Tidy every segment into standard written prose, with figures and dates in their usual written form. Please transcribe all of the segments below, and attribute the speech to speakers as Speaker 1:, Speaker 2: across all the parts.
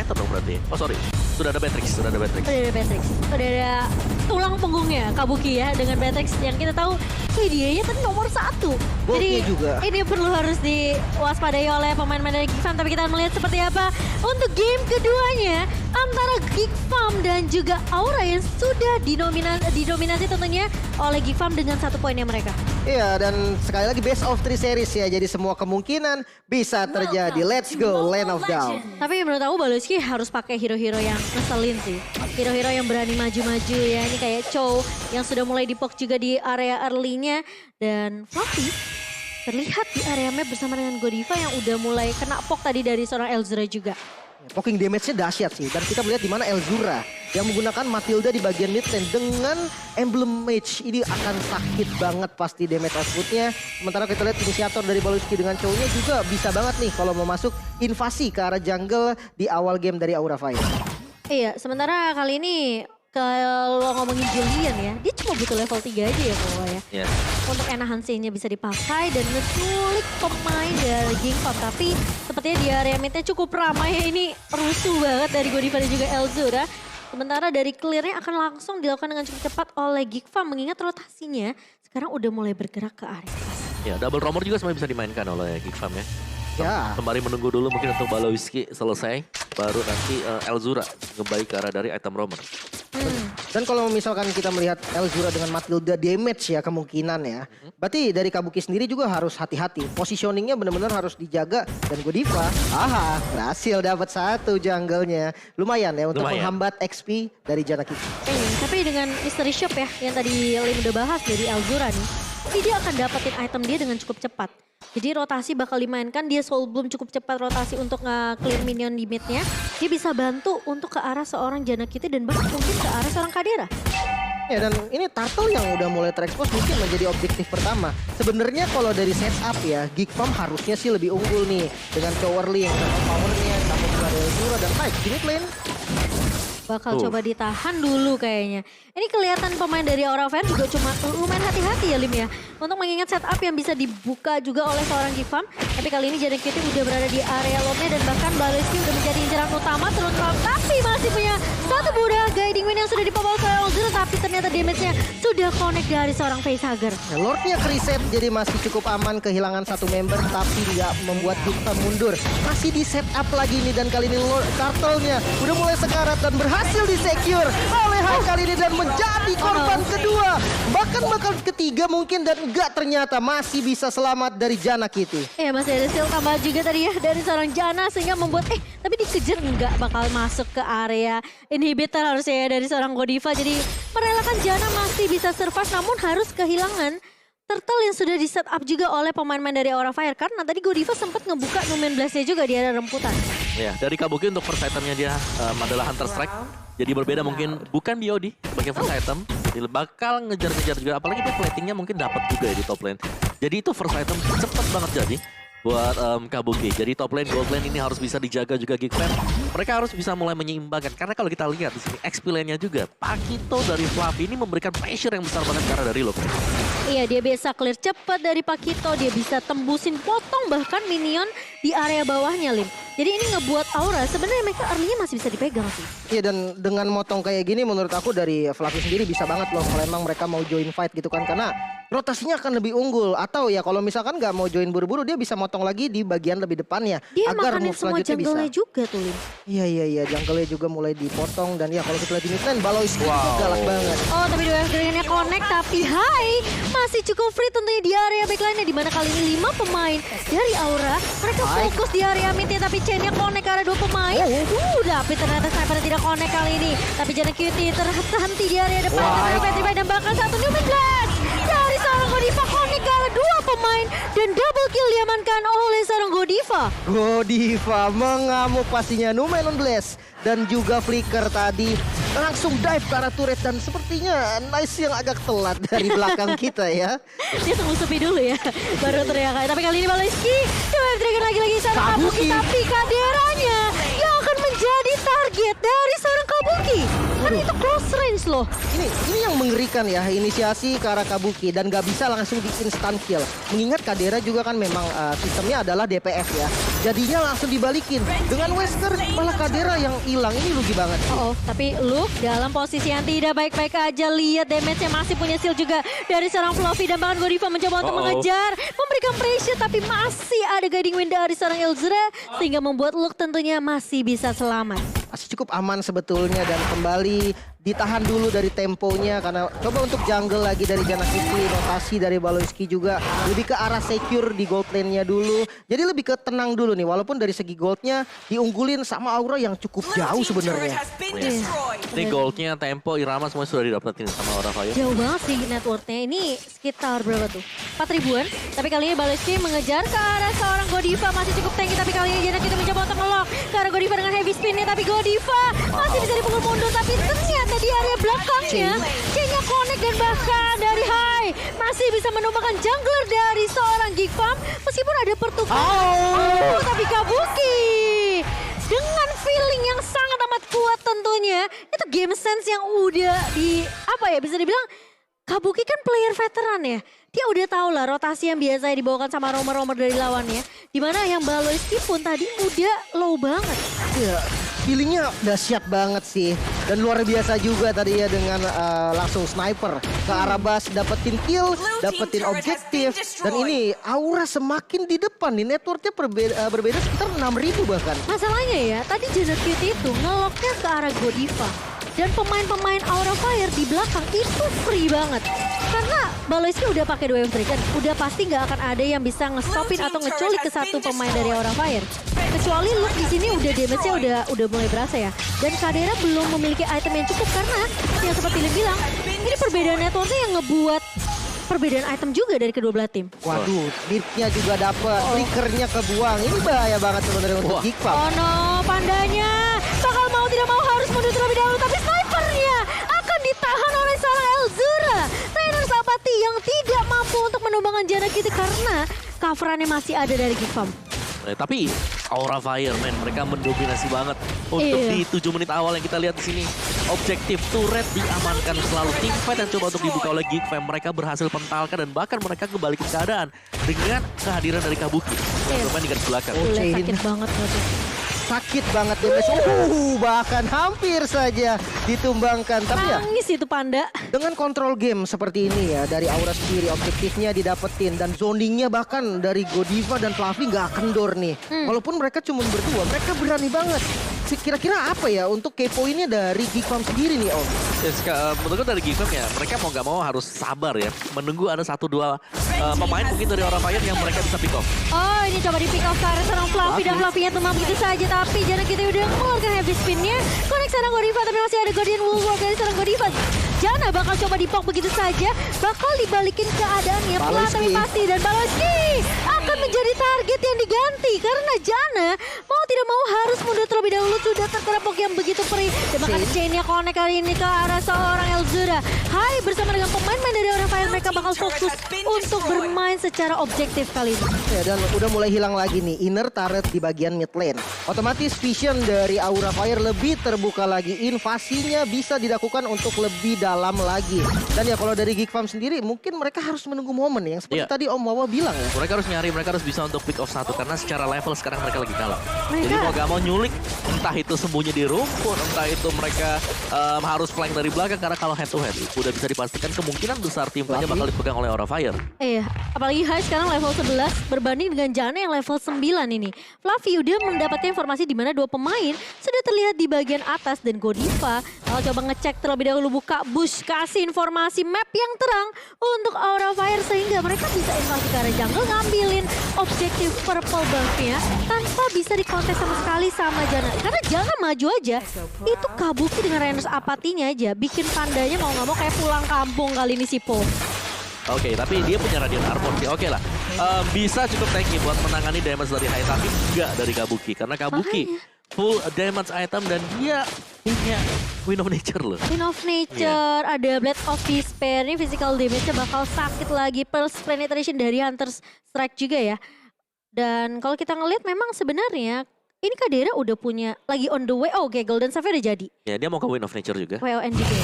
Speaker 1: Terminator dong berarti. Oh sorry, sudah ada Matrix.
Speaker 2: Udah ada Matrix. Udah ada tulang punggungnya Kabuki ya dengan Matrix yang kita tahu dia tadi nomor 1. Jadi
Speaker 3: juga.
Speaker 2: ini perlu harus diwaspadai oleh pemain-pemain dari Geek Farm. Tapi kita melihat seperti apa untuk game keduanya antara Geek Farm dan juga Aura yang sudah didominasi tentunya oleh Geek Farm dengan 1 poinnya mereka.
Speaker 3: Iya, dan sekali lagi best of 3 series ya. Jadi semua kemungkinan bisa terjadi. Let's go, Land of Down.
Speaker 2: Tapi menurut aku Baloski harus pakai hero-hero yang ngeselin sih. Hero-hero yang berani maju-maju ya. Ini kayak Chow yang sudah mulai dipok juga di area early-nya. Dan Fluffy terlihat di area map bersama dengan Godiva yang udah mulai kena pok tadi dari seorang Elzura juga.
Speaker 3: Poking damage-nya dahsyat sih. Dan kita melihat di mana Elzura yang menggunakan Matilda di bagian mid lane dengan emblem mage. Ini akan sakit banget pasti damage output-nya. Sementara kita lihat inisiator dari Baloski dengan Chow-nya juga bisa banget nih kalau mau masuk invasi ke arah jungle di awal game dari Aura Fire.
Speaker 2: Iya, sementara kali ini kalau ngomongin Julian ya, dia cuma butuh level 3 aja ya pokoknya.
Speaker 1: Yes.
Speaker 2: Untuk enhancing-nya bisa dipakai dan ngeculik pemain dari Geek Farm. Tapi sepertinya di area mid-nya cukup ramai ya, ini rusuh banget dari Godiva dan juga Elzura. Sementara dari clear-nya akan langsung dilakukan dengan cukup cepat oleh Geek Farm mengingat rotasinya sekarang udah mulai bergerak ke area atas.
Speaker 1: Ya, double roamer juga sebenarnya bisa dimainkan oleh Geek Farm ya.
Speaker 3: Ya.
Speaker 1: Kembali menunggu dulu mungkin untuk Baloski selesai. Baru nanti Elzura ngebaik ke arah dari item roamer.
Speaker 3: Dan kalau misalkan kita melihat Elzura dengan Matilda damage ya kemungkinan ya. Berarti dari Kabuki sendiri juga harus hati-hati. Positioningnya benar-benar harus dijaga. Dan Godiva, berhasil dapat 1 jungle-nya. Lumayan ya untuk menghambat XP dari Janaki.
Speaker 2: Tapi dengan Mystery Shop ya yang tadi Lim udah bahas dari Elzura nih. Tapi dia akan dapetin item dia dengan cukup cepat. Jadi rotasi bakal dimainkan, dia soul belum cukup cepat rotasi untuk nge-clear minion di mid-nya. Dia bisa bantu untuk ke arah seorang Janakity dan bahkan mungkin ke arah seorang Kadera.
Speaker 3: Ya dan ini Turtle yang udah mulai terekspos mungkin menjadi objektif pertama. Sebenarnya kalau dari setup ya, Geek Farm harusnya sih lebih unggul nih. Dengan Chowerly yang sama powernya, sama juga Elzura dan naik di mid lane.
Speaker 2: Bakal coba ditahan dulu kayaknya. Ini kelihatan pemain dari Aura Fire juga cuma lumayan hati-hati ya Lim ya. Untuk mengingat setup yang bisa dibuka juga oleh seorang Geek Farm. Tapi kali ini Janakity udah berada di area lobnya dan bahkan Baloski udah menjadi inceran utama turun farm. Tapi masih punya 1 Buddha Guiding Wind yang sudah dibawa oleh Elzura. Tapi ternyata damage-nya sudah connect dari seorang facehugger.
Speaker 3: Nah, Lord-nya ke-reset jadi masih cukup aman kehilangan 1 member tapi nggak membuat Geek Farm mundur. Masih di setup lagi nih dan kali ini Lord Turtle-nya udah mulai sekarat dan berhasil di-secure oleh Hai kali ini dan menjadi korban kedua. Bahkan ketiga mungkin dan enggak ternyata masih bisa selamat dari Janakity.
Speaker 2: Ya masih ada skill tambah juga tadi ya dari seorang Jana sehingga membuat tapi dikejar enggak bakal masuk ke area inhibitor harusnya ya dari seorang Godiva. Jadi merelakan Jana masih bisa survive namun harus kehilangan Turtle yang sudah di set up juga oleh pemain-pemain dari Aura Fire. Karena tadi Godiva sempat ngebuka Numen Blast-nya juga di area remputan.
Speaker 1: Ya, dari Kabuki untuk first itemnya dia adalah Hunter Strike. Jadi berbeda mungkin bukan BOD sebagai first item. Jadi bakal ngejar-ngejar juga. Apalagi dia platingnya mungkin dapat juga ya di top lane. Jadi itu first item cepet banget jadi buat Kabuki. Jadi top lane, gold lane ini harus bisa dijaga juga Geek Farm. Mereka harus bisa mulai menyeimbangkan. Karena kalau kita lihat di sini XP lane-nya juga. Pakito dari Fluffy ini memberikan pressure yang besar banget ke arah dari Lok.
Speaker 2: Iya dia bisa clear cepat dari Pakito. Dia bisa tembusin potong bahkan minion di area bawahnya Lim. Jadi ini ngebuat Aura sebenarnya mereka early-nya masih bisa dipegang sih.
Speaker 3: Iya dan dengan motong kayak gini menurut aku dari Fluffy sendiri bisa banget loh kalau emang mereka mau join fight gitu kan. Karena rotasinya akan lebih unggul. Atau ya kalau misalkan nggak mau join buru-buru dia bisa motong lagi di bagian lebih depannya.
Speaker 2: Dia
Speaker 3: agar
Speaker 2: makanin
Speaker 3: move
Speaker 2: semua
Speaker 3: selanjutnya bisa.
Speaker 2: jungle-nya juga tuh Lim.
Speaker 3: Iya jungle-nya juga mulai dipotong. Dan ya kalau kita lihat di mid lane Baloski itu galak banget.
Speaker 2: Oh tapi dua nya connect tapi Hai masih cukup free tentunya di area backline-nya. Dimana kali ini 5 pemain dari Aura. Mereka fokus di area mid-nya tapi chain-nya connect ke arah 2 pemain. Tapi ternyata sniper tidak connect kali ini. Tapi Janakity terhenti di area depan. Dan bahkan 1 Numen Blast dari seorang Godiva connect ke arah 2 pemain. Dan double kill diamankan oleh seorang Godiva.
Speaker 3: Godiva mengamuk pastinya Numen Blast. Dan juga Flicker tadi langsung dive ke arah turret. Dan sepertinya Nice yang agak telat dari belakang kita ya.
Speaker 2: Dia tunggu sepi dulu ya. Baru teriak. Tapi kali ini Baloski coba trigger lagi seorang Kabuki. Tapi Kaderanya yang akan menjadi target dari seorang Kabuki. Karena itu close range loh.
Speaker 3: Ini yang mengerikan ya, inisiasi ke arah Kabuki dan gak bisa langsung di instant kill. Mengingat Kadera juga kan memang sistemnya adalah DPS ya. jadinya langsung dibalikin. Dengan Wesker malah Kadera yang hilang, ini rugi banget.
Speaker 2: Tapi Luke dalam posisi yang tidak baik-baik aja. Lihat damage-nya masih punya shield juga dari seorang Fluffy. Dan bahkan Godiva mencoba untuk mengejar, memberikan pressure. Tapi masih ada guiding wind dari seorang Elzra. Sehingga membuat Luke tentunya masih bisa selamat.
Speaker 3: Masih cukup aman sebetulnya dan kembali ditahan dulu dari temponya karena coba untuk jungle lagi dari Janakity, rotasi dari Baloyski juga lebih ke arah secure di gold lane-nya dulu. Jadi lebih ke tenang dulu nih walaupun dari segi goldnya diunggulin sama Aura yang cukup jauh sebenarnya.
Speaker 1: Ini goldnya, tempo, irama semua sudah didapetin sama Aura Fire.
Speaker 2: Jauh banget sih net worth-nya. Ini sekitar berapa tuh? 4 ribuan. Tapi kali ini Baloyski mengejar ke arah seorang Godiva. Masih cukup tanky tapi kali ini Janakity mencoba untuk nge-lock ke arah Godiva dengan heavy spin-nya. Tapi Godiva masih bisa dipukul mundur. Tapi ternyata di area belakangnya Chain-nya connect dan bahkan dari High masih bisa menumbangkan jungler dari seorang Geek Farm meskipun ada pertukaran. Tapi Kabuki dengan feeling yang sangat amat kuat tentunya. Itu game sense yang udah bisa dibilang Kabuki kan player veteran ya. Dia udah tahu lah rotasi yang biasanya dibawakan sama romer-romer dari lawannya. Dimana yang Baloyski pun tadi udah low banget.
Speaker 3: Ya, feelingnya dahsyat banget sih. Dan luar biasa juga tadi ya dengan langsung sniper ke arah bas, dapetin kill, dapetin objektif. Dan ini Aura semakin di depan nih, networknya berbeda sekitar 6.000 bahkan.
Speaker 2: Masalahnya ya, tadi Janakity itu ngeloknya ke arah Godiva. Dan pemain-pemain Aura Fire di belakang itu free banget. Karena Baloyski udah pakai 2 Trigger, udah pasti nggak akan ada yang bisa nge-stopin atau ngeculik ke satu pemain dari Aura Fire. Kecuali Luke di sini udah damage-nya udah mulai berasa ya. Dan Kadera belum memiliki item yang cukup karena yang seperti Lin bilang, ini perbedaan networknya yang ngebuat perbedaan item juga dari kedua belah tim.
Speaker 3: Waduh, beatnya juga dapet, flickernya kebuang. Ini bahaya banget sebenarnya untuk Geek Farm.
Speaker 2: Oh no, pandanya bakal mau tidak mau harus mundur terlebih dahulu. Tapi snipernya akan ditahan oleh seorang Elzura. Trainer Apathy yang tidak mampu untuk menumbangkan Janakity karena coverannya masih ada dari Geek Farm.
Speaker 1: Tapi Aura Fire, mereka mendominasi banget untuk di 7 menit awal yang kita lihat di sini. Objektif turret diamankan selalu. Team fight yang coba untuk dibuka oleh Geek Fam, mereka berhasil pentalkan dan bahkan mereka kembalikan keadaan dengan kehadiran dari Kabuki. Bermain di garis belakang.
Speaker 2: Sakit banget berarti.
Speaker 3: Sakit banget damage. Bahkan hampir saja ditumbangkan. Tapi ya
Speaker 2: Nangis itu Panda.
Speaker 3: dengan kontrol game seperti ini ya dari Aura sendiri, objektifnya didapetin dan zoningnya bahkan dari Godiva dan Fluffy nggak kendor nih. Walaupun mereka cuma berdua, mereka berani banget. Kira-kira apa ya untuk kepoinnya dari Geek Farm sendiri nih Om?
Speaker 1: Menurutku dari Geek Farm ya, mereka mau gak mau harus sabar ya. Menunggu ada 1-2 pemain mungkin dari Aura Fire yang mereka bisa pick off.
Speaker 2: Oh ini coba di pick off ke arah seorang Fluffy dan Fluffy-nya tumbang begitu saja. Tapi Janakity udah mengeluarkan heavy spin-nya. Connect seorang Godiva tapi masih ada Guardian Woolwork dari seorang Godiva. Jana bakal coba dipok begitu saja. Bakal dibalikin keadaannya pelan tapi pasti. Dan Baloyski akan menjadi target yang diganti. Karena Jana mau tidak mau harus mundur terlebih dahulu. Sudah terkena pok yang begitu perih. Dan bahkan chain-nya connect kali ini ke arah seorang Elzura. Hai bersama dengan pemain-pemain dari Aura Fire mereka bakal fokus untuk bermain secara objektif kali ini.
Speaker 3: Ya dan udah mulai hilang lagi nih inner turret di bagian mid lane. Otomatis vision dari Aura Fire lebih terbuka lagi. Invasinya bisa dilakukan untuk lebih dalam lagi. Dan ya kalau dari Geek Farm sendiri mungkin mereka harus menunggu momen yang seperti tadi Om Wawa bilang ya.
Speaker 1: Mereka harus nyari, mereka harus bisa untuk pick off 1 karena secara level sekarang mereka lagi kalah. Jadi mau gak mau nyulik, entah itu sembunyi di rumput, entah itu mereka harus flank dari belakang karena kalau head to head udah bisa dipastikan kemungkinan besar tim fightnya bakal dipegang oleh Aura Fire.
Speaker 2: Iya, apalagi Hai sekarang level 11 berbanding dengan Jana yang level 9 ini. Fluffy udah mendapatkan informasi di mana 2 pemain sudah terlihat di bagian atas dan Godiva kalau coba ngecek terlebih dahulu buka bush kasih informasi map yang terang untuk Aura Fire sehingga mereka bisa invasi ke arah jungle ngambilin objektif purple buff-nya tanpa bisa dikontes sama sekali sama Jana. Karena Jana maju aja itu Kabuki dengan Rainers Apathy-nya aja bikin Pandanya mau nggak mau kayak pulang kampung kali ini si Po.
Speaker 1: Oke, tapi dia punya Radiant Armor sih. Oke lah, bisa cukup tanky buat menangani damage dari Hai, tapi enggak dari Kabuki. Karena Kabuki full damage item dan dia punya Wind of Nature loh.
Speaker 2: Wind of Nature, ada Blade of Despair. Ini physical damage-nya bakal sakit lagi. Pulse Penetration dari Hunter's Strike juga ya. Dan kalau kita ngelihat memang sebenarnya ini Kadera udah punya lagi on the way. Oh, Golden Save udah jadi.
Speaker 1: Ya, dia mau ke Wind of Nature juga.
Speaker 2: WON juga.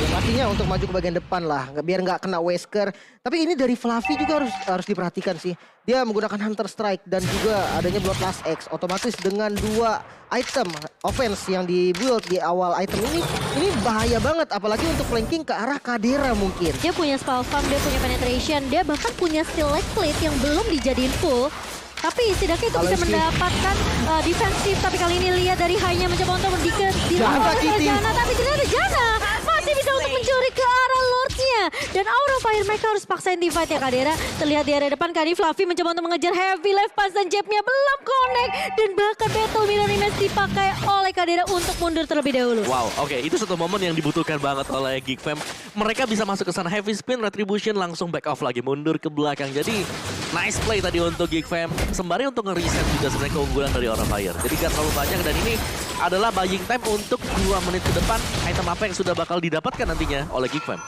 Speaker 3: Ya, pastinya untuk maju ke bagian depan lah, biar nggak kena Wesker. Tapi ini dari Fluffy juga harus diperhatikan sih. Dia menggunakan Hunter Strike dan juga adanya Bloodlust X. Otomatis dengan 2 item offense yang di-build di awal item ini bahaya banget. Apalagi untuk flanking ke arah Kadera mungkin.
Speaker 2: Dia punya spell farm, dia punya penetration, dia bahkan punya select plate yang belum dijadiin full. Tapi setidaknya itu bisa mendapatkan defensif. Tapi kali ini lihat dari hanya mencoba untuk berdiket di Jana. Tapi ternyata Jana masih bisa untuk mencuri ke arah Lordnya. Dan Aura Fire mereka harus paksain divide ya Kadera. Terlihat di area depan Kadi Fluffy mencoba untuk mengejar heavy left pass dan jabnya belum connect. Dan bahkan Battle Mirror Image dipakai oleh Kadera untuk mundur terlebih dahulu.
Speaker 1: Wow, oke. Itu satu momen yang dibutuhkan banget oleh Geek Fam. Mereka bisa masuk ke sana heavy spin, retribution langsung back off lagi, mundur ke belakang. Jadi nice play tadi untuk Geek Fam. Sembari untuk nge-reset juga sebenarnya keunggulan dari Aura Fire. Jadi gak terlalu banyak dan ini adalah buying time untuk 2 menit ke depan. Item apa yang sudah bakal didapatkan nantinya oleh Geek Fam.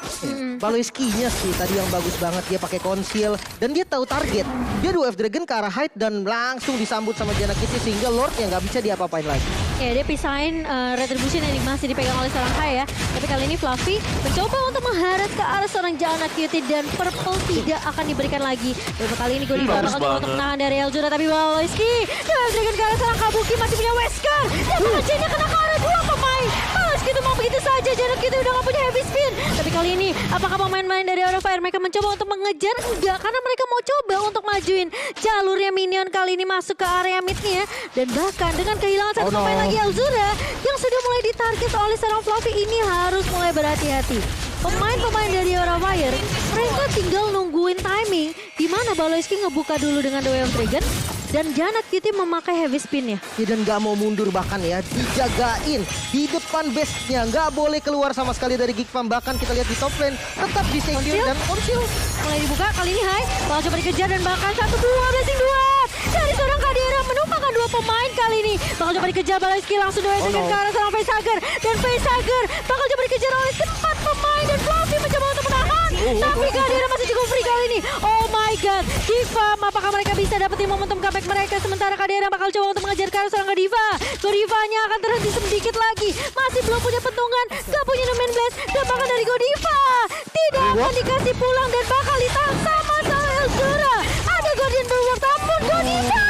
Speaker 3: Baloiski-nya sih tadi yang bagus banget. Dia pakai conceal dan dia tahu target. Dia 2 F-Dragon ke arah height dan langsung disambut sama Jana Kitty sehingga Lordnya nggak bisa diapa-apain lagi.
Speaker 2: Ya dia pisahin retribution yang masih dipegang oleh seorang Hai ya. Tapi kali ini Fluffy mencoba untuk mengharat ke arah seorang Jana Kitty dan Purple tidak akan diberikan lagi. Dan kali ini Godiva bakal coba untuk menahan dari Elzura tapi Baloiski dengan ke arah seorang Kabuki masih punya Wesker. Dan pengajiannya kena ke arah 2 pemain. Baloiski itu mau begitu saja, Jana Kitty udah gak punya heavy spin. Tapi kali ini apakah pemain-pemain dari Aura Fire mereka mencoba untuk mengejar? Enggak, karena mereka mau coba untuk majuin jalurnya minion kali ini masuk ke area midnya. Dan bahkan dengan kehilangan satu pemain lagi Elzura yang sudah mulai ditarget oleh seorang Fluffy ini harus mulai berhati-hati. Pemain-pemain dari Aura Fire mereka tinggal nungguin timing di mana Baloiski ngebuka dulu dengan The Way of Dragon dan Jana Kitty memakai heavy spin-nya.
Speaker 3: Ya, dan nggak mau mundur bahkan ya, dijagain di depan base-nya, nggak boleh keluar sama sekali dari Geek Fam. Bahkan kita lihat di top lane tetap di secure dan konsil
Speaker 2: mulai dibuka kali ini Hai bakal coba dikejar dan bahkan 1-2 blessing duet dari seorang Kadera menumpangkan 2 pemain kali ini bakal coba dikejar Baloiski langsung ke arah seorang Facehager dan Facehager bakal coba dikejar oleh 4 pemain dan Fluffy mencoba untuk menahan tapi Kadera masih cukup free kali ini. Oh my god, Geek Fam apakah mereka bisa dapetin momentum comeback mereka sementara Kadera bakal coba untuk mengejar ke arah seorang Godiva. Godivanya akan terhenti sedikit lagi, masih belum punya pentungan, gak punya Numen Blast dan bahkan dari Godiva tidak akan dikasih pulang dan bakal ditahan sama Elzura. Ada Guardian Bulwark namun Godiva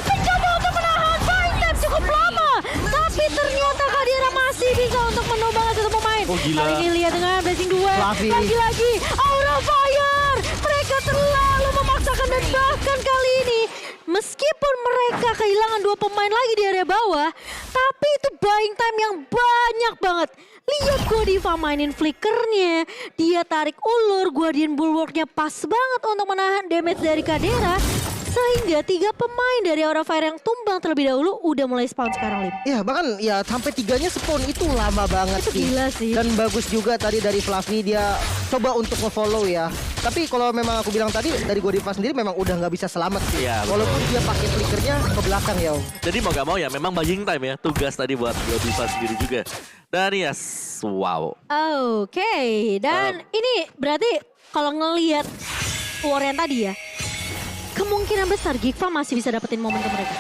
Speaker 2: mencoba untuk menahan fight time cukup lama tapi ternyata Kadera masih bisa untuk menumbangkan satu pemain. Kali ini lihat dengan blessing duel lagi-lagi Aura Fire mereka terlalu memaksakan dan bahkan kali ini meskipun mereka kehilangan 2 pemain lagi di area bawah tapi itu buying time yang banyak banget. Lihat Godiva mainin flickernya, dia tarik ulur, Guardian Bulwarknya pas banget untuk menahan damage dari Kadera. Sehingga 3 pemain dari Aura Fire yang tumbang terlebih dahulu udah mulai spawn sekarang, Lim.
Speaker 3: ya bahkan ya sampai 3-nya spawn itu lama banget
Speaker 2: Itu gila sih.
Speaker 3: Dan bagus juga tadi dari Fluffy dia coba untuk nge-follow ya. Tapi kalau memang aku bilang tadi dari Godiva sendiri memang udah nggak bisa selamat sih.
Speaker 1: Iya,
Speaker 3: walaupun dia pakai flickernya ke belakang ya Om.
Speaker 1: Jadi mau gak mau ya memang buying time ya. Tugas tadi buat Godiva sendiri juga. Dan ya, wow.
Speaker 2: Oke, dan ini berarti kalau ngelihat war yang tadi ya, kemungkinan besar Geek Fam masih bisa dapetin momentum mereka.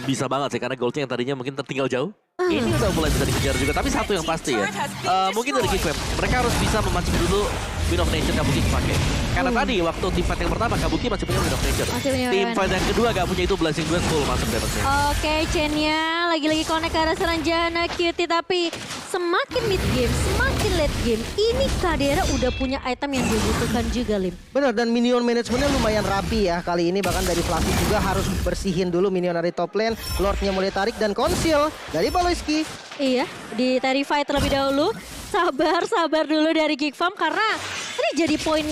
Speaker 1: Bisa banget sih karena goldnya yang tadinya mungkin tertinggal jauh. Ini udah mulai bisa dikejar juga. Tapi satu yang pasti ya, mungkin dari Geek Fam mereka harus bisa memancing dulu Wind of Nature Kabuki pakai. Karena tadi waktu team fight yang pertama Kabuki masih punya Wind of Nature. Team fight yang kedua gak punya itu Blessing Duet full masuk damage-nya.
Speaker 2: Oke, chainnya lagi-lagi connect ke arah seorang Jana Kitty tapi semakin mid game, semakin late game, ini Kadera udah punya item yang dibutuhkan juga, Lim.
Speaker 3: Benar, dan minion manajemennya lumayan rapi ya kali ini. Bahkan dari Fluffy juga harus bersihin dulu minion dari top lane. Lordnya mulai tarik dan konsil dari Baloiski.
Speaker 2: Iya, di terrify terlebih dahulu. Sabar dulu dari Geek Fam karena ini jadi poin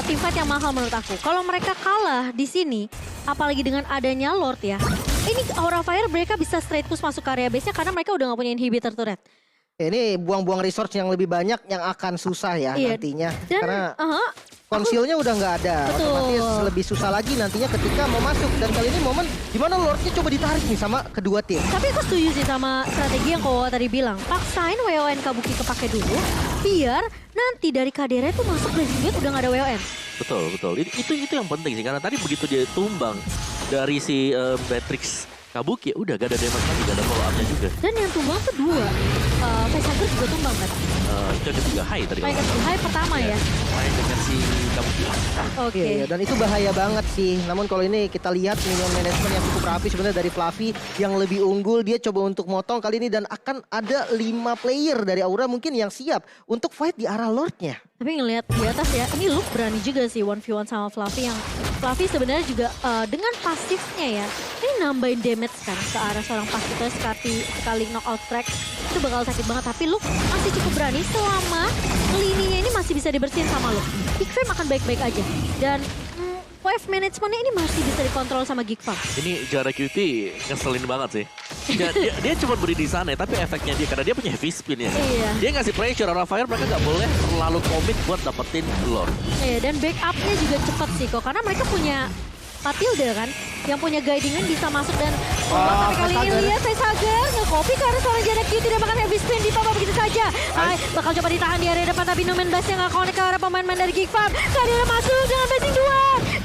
Speaker 2: team fight yang mahal menurut aku. Kalau mereka kalah di sini, apalagi dengan adanya Lord ya, ini Aura Fire mereka bisa straight push masuk ke area base-nya karena mereka udah gak punya inhibitor turret.
Speaker 3: Ini buang-buang resource yang lebih banyak yang akan susah ya nantinya.
Speaker 2: Dan,
Speaker 3: karena konsilnya udah nggak ada.
Speaker 2: Betul.
Speaker 3: Otomatis lebih susah lagi nantinya ketika mau masuk. Dan kali ini momen dimana Lordnya coba ditarik nih sama kedua tim.
Speaker 2: Tapi aku setuju sih sama strategi yang Kowa tadi bilang. Paksain WON Kabuki kepake dulu, biar nanti dari Kadera itu masuk Blessing Duet udah gak ada WON.
Speaker 1: Betul. Itu yang penting sih karena tadi begitu dia tumbang dari si Beatrix Kabuki udah gak ada damage lagi, gak ada follow up-nya juga.
Speaker 2: Dan yang tumbang tuh 2. Facehugger juga tumbang kan?
Speaker 1: Itu yang ketiga high tadi.
Speaker 2: High pertama ya?
Speaker 1: Main dengan si Kabuki.
Speaker 2: Oke.
Speaker 3: Iya, dan itu bahaya banget sih. Namun kalau ini kita lihat minion management yang cukup rapi sebenarnya dari Fluffy yang lebih unggul. Dia coba untuk motong kali ini dan akan ada 5 player dari Aura mungkin yang siap untuk fight di arah Lordnya.
Speaker 2: Tapi ngelihat di atas ya, ini Luke berani juga sih 1v1 sama Fluffy yang Fluffy sebenarnya juga dengan pasifnya ya, ini nambahin damage kan ke arah seorang pasifnya sekali knockout track itu bakal sakit banget. Tapi Luke masih cukup berani selama lininya ini masih bisa dibersihin sama Luke. Big Fam akan baik-baik aja dan wave managementnya ini masih bisa dikontrol sama Geek Farm.
Speaker 1: Ini Jara Cutie ngeselin banget sih. Dia cuma beri di sana ya, tapi efeknya dia karena dia punya heavy spin ya.
Speaker 2: Iya.
Speaker 1: Dia ngasih pressure orang Fire, mereka nggak boleh terlalu komit buat dapetin Lord.
Speaker 2: Iya, dan backupnya juga cepat sih kok karena mereka punya Matilda kan yang punya guidingan bisa masuk dan tapi kali ini lihat Facehugger nge-copy karena seorang Jana Cutie dan bahkan heavy spin di bawah begitu saja. Hai, bakal coba ditahan di area depan tapi Numen Blast yang nggak connect ke arah pemain-pemain dari Geek Farm. Kadira masuk dengan bashing 2.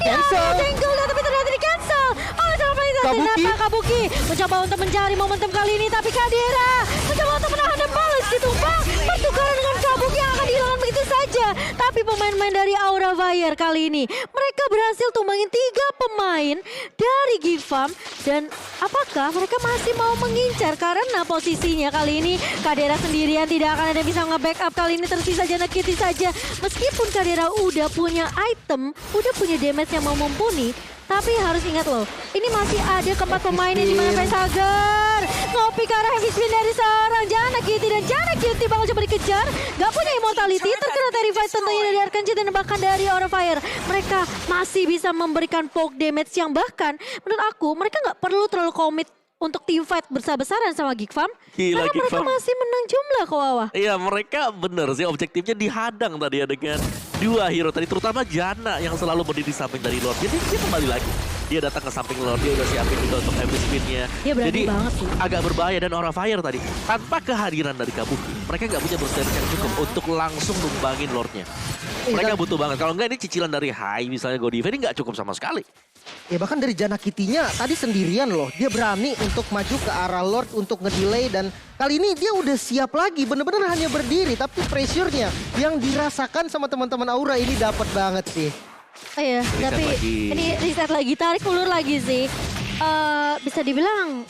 Speaker 2: Ya, tangle tapi ternyata di cancel oleh sama player dan Kabuki mencoba untuk mencari momentum kali ini tapi Kadira mencoba untuk menahan dan balas ditumpang pertukaran dengan Kabuki yang akan dihilangkan begitu saja. Tapi pemain-pemain dari Aura Fire kali ini mereka berhasil tumbangin 3 pemain dari Geek Farm dan apakah mereka masih mau mengincar karena posisinya kali ini Kadera sendirian tidak akan ada yang bisa nge-backup kali ini tersisa Jana Cutie saja. Meskipun Kadera udah punya item, udah punya damage yang mau mumpuni, tapi harus ingat loh, ini masih ada keempat pemain yang dimana Facehugger ngopi ke arah heavy spin dari seorang Jana Cutie dan Jana Cutie bakal coba dikejar, gak punya immortality, terkena terrified tentunya dari Arkansas dan bahkan dari Aura Fire. Mereka masih bisa memberikan poke damage yang bahkan menurut aku mereka gak perlu terlalu komit untuk team fight besar-besaran sama Geek Farm.
Speaker 1: Gila,
Speaker 2: karena
Speaker 1: Geek
Speaker 2: mereka
Speaker 1: Farm
Speaker 2: masih menang jumlah kok Wawa.
Speaker 1: Iya, mereka bener sih objektifnya dihadang tadi ya dengan 2 hero tadi, terutama Jana yang selalu berdiri di samping dari Lord. Jadi dia kembali lagi. Dia datang ke samping Lord, dia udah siapin juga untuk heavy spin-nya.
Speaker 2: Dia berani
Speaker 1: Jadi
Speaker 2: banget sih.
Speaker 1: agak berbahaya dan Aura Fire tadi. Tanpa kehadiran dari Kabuki, mereka nggak punya burst damage yang cukup untuk langsung numbangin Lordnya. Mereka butuh banget. Kalau enggak ini cicilan dari High misalnya Godiva ini nggak cukup sama sekali.
Speaker 3: Ya bahkan dari Jana Cutie-nya tadi sendirian loh. Dia berani untuk maju ke arah Lord untuk ngedelay dan kali ini dia udah siap lagi. Bener-bener hanya berdiri tapi pressure-nya yang dirasakan sama teman-teman Aura ini dapat banget sih.
Speaker 2: Iya, tapi
Speaker 1: lagi.
Speaker 2: ini reset lagi, tarik ulur lagi sih. Bisa dibilang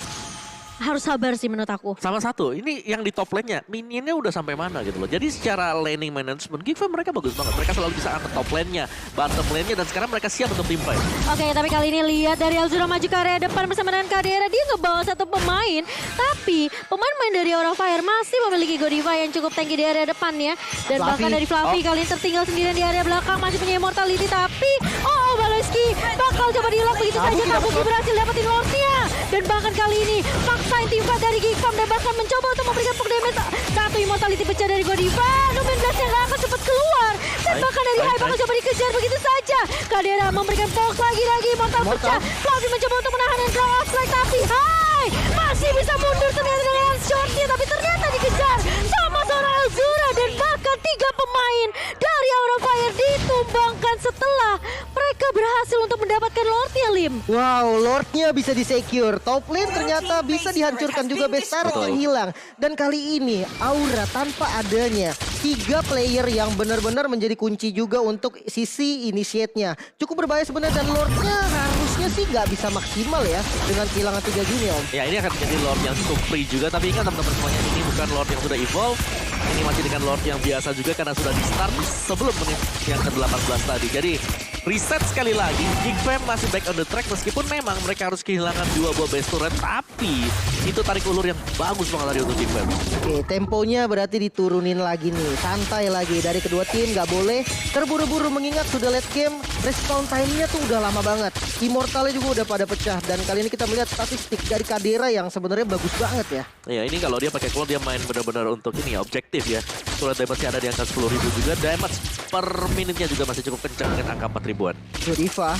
Speaker 2: harus sabar sih menurut aku.
Speaker 1: Sama satu, ini yang di top lane-nya, minionnya udah sampai mana gitu loh. Jadi secara laning management, Geek Farm mereka bagus banget. Mereka selalu bisa angkat top lane-nya, bottom lane-nya, dan sekarang mereka siap untuk team fight.
Speaker 2: Oke, tapi kali ini lihat dari Alzura maju ke area depan bersama dengan Kadera. Dia ngebawa 1 pemain, tapi pemain-pemain dari Aura Fire masih memiliki Godiva yang cukup tanky di area depan ya. Dan bahkan dari Fluffy kali ini tertinggal sendirian di area belakang, masih punya immortality, tapi Baleski bakal coba di-lock begitu saja. Kabuki berhasil dapetin Lordnya. Dan bahkan kali ini paksain tim fight dari Geek Farm dan bahkan mencoba untuk memberikan poke damage. 1 immortality pecah dari Godiva. Numen Blast yang gak akan cepat keluar. Dan bahkan dari High bakal coba dikejar begitu saja. Kadera memberikan poke lagi immortal pecah. Fluffy mencoba untuk menahan dan throw out strike tapi High masih bisa mundur ternyata dengan shotnya. Tapi ternyata dikejar sama seorang Alzura. Dan bahkan 3 pemain dari Aura Fire ditumbangkan setelah mereka berhasil untuk mendapatkan Lordnya, Lim.
Speaker 3: Wow, Lordnya bisa di-secure. Top lane ternyata bisa dihancurkan juga, Bestara hilang. Dan kali ini Aura tanpa adanya 3 player yang benar-benar menjadi kunci juga untuk sisi initiate-nya. Cukup berbahaya sebenarnya dan Lordnya harusnya sih nggak bisa maksimal ya dengan kehilangan 3 gini Om.
Speaker 1: Ya ini akan menjadi Lord yang cukup free juga, tapi ingat teman-teman semuanya, ini bukan Lord yang sudah evolve. Ini masih dengan Lord yang biasa juga karena sudah di start sebelum menit yang ke-18 tadi. Jadi reset sekali lagi, Geek Farm masih back on the track meskipun memang mereka harus kehilangan 2 buah best turret, tapi itu tarik ulur yang bagus banget tadi untuk Geek Farm.
Speaker 3: Oke, temponya berarti diturunin lagi nih, santai lagi dari kedua tim, nggak boleh terburu-buru mengingat sudah late game, respawn time-nya tuh udah lama banget, immortalnya juga udah pada pecah dan kali ini kita melihat statistik dari Kadera yang sebenarnya bagus banget ya.
Speaker 1: Ya ini kalau dia pakai claw dia main benar-benar untuk ini ya, objektif ya. Turret damage-nya ada di angka 10.000 juga, damage per menitnya juga masih cukup kencang dengan angka 4.000-an.
Speaker 3: Godiva.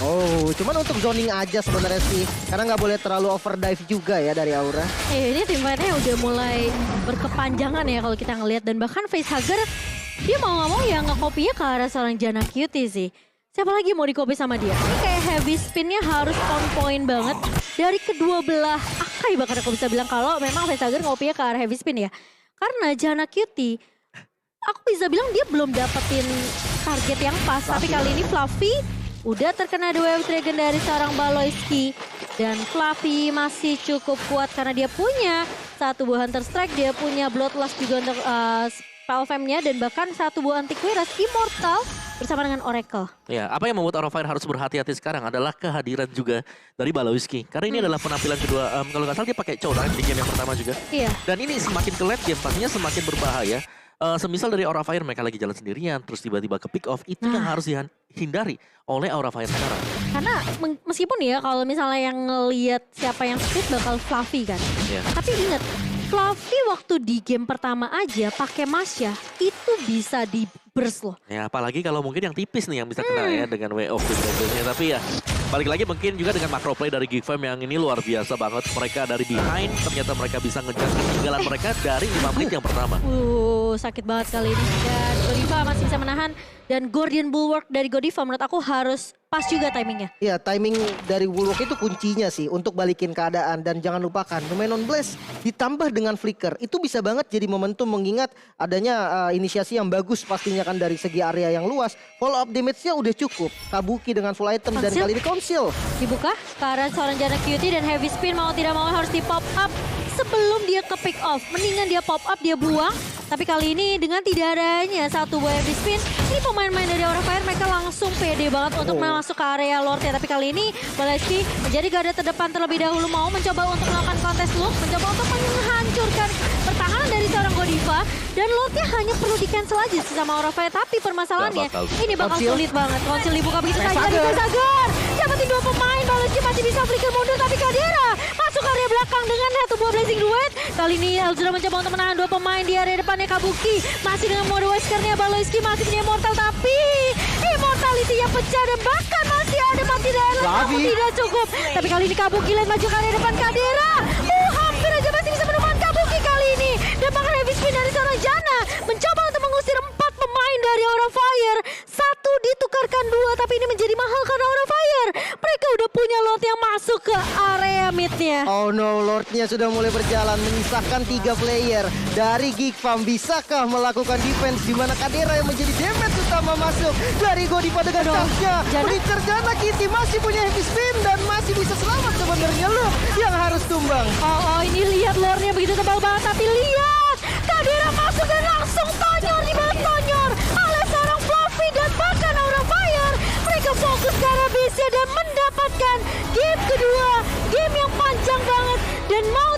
Speaker 3: Oh, cuman untuk zoning aja sebenarnya sih. Karena nggak boleh terlalu overdrive juga ya dari Aura.
Speaker 2: Ini tim fight-nya udah mulai berkepanjangan ya kalau kita ngelihat. Dan bahkan Facehugger, dia mau nggak mau ya nge-copy-nya ke arah seorang Jana Cutie sih. Siapa lagi mau di-copy sama dia? Ini kayak heavy spin-nya harus on point banget. dari kedua belah akai bahkan aku bisa bilang kalau memang Vestager ngopinya ke arah heavy spin ya. Karena Janna Cutie, aku bisa bilang dia belum dapetin target yang pas. Tapi kali ini Fluffy udah terkena The Wave Dragon dari seorang Baloyski. Dan Fluffy masih cukup kuat karena dia punya satu buah Hunter Strike, dia punya Bloodlust juga untuk Spellfam-nya dan bahkan satu buah Antiquaris Immortal bersama dengan Oracle.
Speaker 1: Ya, apa yang membuat Aura Fire harus berhati-hati sekarang adalah kehadiran juga dari Baloyski. Karena ini adalah penampilan kedua, kalau nggak salah dia pakai Chow di game yang pertama juga.
Speaker 2: Iya.
Speaker 1: Dan ini semakin ke late game, pastinya semakin berbahaya. Semisal dari Aura Fire mereka lagi jalan sendirian, terus tiba-tiba ke pick off, itu yang harus dihindari oleh Aura Fire sekarang.
Speaker 2: Karena meskipun ya kalau misalnya yang ngelihat siapa yang split bakal Fluffy kan.
Speaker 1: Iya.
Speaker 2: Tapi ingat, Fluffy waktu di game pertama aja pakai Masya itu bisa di burst loh.
Speaker 1: Ya apalagi kalau mungkin yang tipis nih yang bisa kena ya dengan way of the dragonnya. Tapi ya balik lagi mungkin juga dengan macro play dari Geek Fam yang ini luar biasa banget. Mereka dari behind ternyata mereka bisa ngejar ketinggalan mereka dari 5 menit yang pertama.
Speaker 2: Sakit banget kali ini. Dan Godiva masih bisa menahan. Dan Guardian Bulwark dari Godiva menurut aku harus pas juga timingnya.
Speaker 3: Iya, timing dari Bulwark itu kuncinya sih untuk balikin keadaan. Dan jangan lupakan, Numenon Blast ditambah dengan Flicker. Itu bisa banget jadi momentum mengingat adanya inisiasi yang bagus pastinya kan dari segi area yang luas. Follow up damage-nya udah cukup. Kabuki dengan full item dan
Speaker 2: Conceal.
Speaker 3: kali ini Conceal.
Speaker 2: Dibuka ke arah seorang Janna Cutie dan Heavy Spin mau tidak mau harus di pop up sebelum dia ke pick off. Mendingan dia pop up, dia buang. Tapi kali ini dengan tidak adanya satu buah Heavy Spin, ini pemain-pemain dari Aura Fire mereka langsung pede banget untuk masuk ke area Lord-nya. Tapi kali ini Baloyski menjadi garda terdepan terlebih dahulu, mau mencoba untuk melakukan kontes loop, mencoba untuk menghancurkan pertahanan dari seorang Godiva. Dan Lord-nya hanya perlu di cancel aja sih sama Aura Fire. Tapi permasalahannya ini bakal
Speaker 3: Conceal.
Speaker 2: sulit banget. Konsil dibuka begitu saja dari Vestager. Dapetin dua pemain, Baloyski masih bisa flicker mundur. Tapi Kadira masuk area belakang dengan satu buah Blazing Duet. Kali ini Elzura mencoba untuk menahan dua pemain di area depannya Kabuki. Masih dengan mode Wesker-nya Baloyski masih punya Immortal. Tapi Immortality-nya pecah dan bahkan masih ada mati dalam namun tidak cukup. Tapi kali ini Kabuki lihat maju ke area depan Kadira. Hampir aja masih bisa menemukan Kabuki kali ini. Dan bahkan Heavy Spin dari seorang Janna mencoba untuk mengusir 4 pemain dari Aura Fire. Satu ditukarkan 2 tapi ini menjadi mahal karena Aura Fire. Mereka udah punya Lord yang masuk ke area mid-nya.
Speaker 3: Oh no, Lord-nya sudah mulai berjalan menyisakan 3 player dari Geek Fam. Bisakah melakukan defense di mana Kadira yang menjadi damage utama masuk dari Godiva dengan tanknya. Breacher Janna Cutie masih punya Heavy Spin dan masih bisa selamat sebenarnya. Luke yang harus tumbang.
Speaker 2: Oh ini lihat Lord-nya begitu tebal banget tapi lihat Kadira masuk dan langsung tonyor di bawah tonyor oleh seorang Fluffy dan bahkan Aura Fire. Mereka fokus ke arah base dan mendapatkan game kedua, game yang panjang banget dan mau